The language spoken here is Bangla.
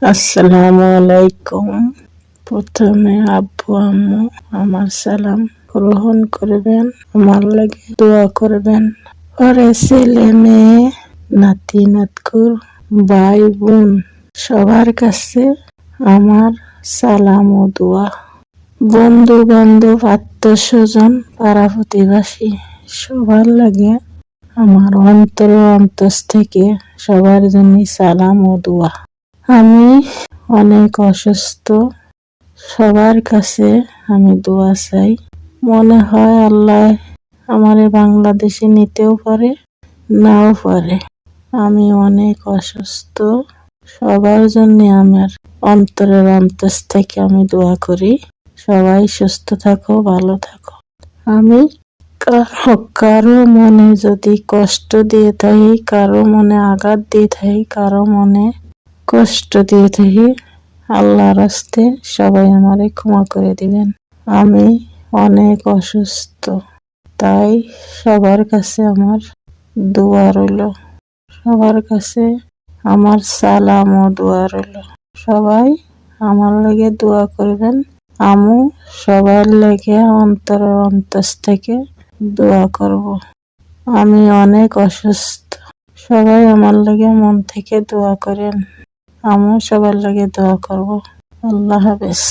আসসালামু আলাইকুম। প্রথমে আব্বু আম্মু আমার সালাম গ্রহণ করবেন, আমার লাগে দোয়া করবেন। পরে ছেলে মেয়ে, নাতি নাতকুর, ভাই বোন সবার কাছে আমার সালাম ও দোয়া। বন্ধু বান্ধব, আত্মীয় স্বজন, পাড়া প্রতিবেশী সবার লাগে আমার অন্তর থেকে সবার জন্য সালাম ও দোয়া। আমি অনেক অসুস্থ, সবার কাছে আমি দোয়া চাই। মনে হয় আল্লাহ আমারে বাংলাদেশে নিতেও পারে, নাও পারে। আমি অনেক অসুস্থ, সবার জন্য আমার অন্তর থেকে আমি দোয়া করি। সবাই সুস্থ থাকো, ভালো থাকো। আমি কারো মনে যদি কষ্ট দিয়ে থাকি, কারো মনে আঘাত দিয়ে থাকি, কারো মনে কষ্ট দিয়ে থাকি, আল্লাহর রাস্তে সবাই আমারে ক্ষমা করে দিবেন। আমি অনেক অসুস্থ, তাই সবার কাছে আমার দোয়া রইল। সবার কাছে আমার সালাম ও দোয়া রইল। সবাই আমার লাগে দোয়া করবেন। আমি সবার লাগে অন্তর থেকে দোয়া করব। আমি অনেক অসুস্থ, সবাই আমার লাগে মন থেকে দোয়া করেন। আমিও সবার লাগে দোয়া করব। আল্লাহ হাফেজ।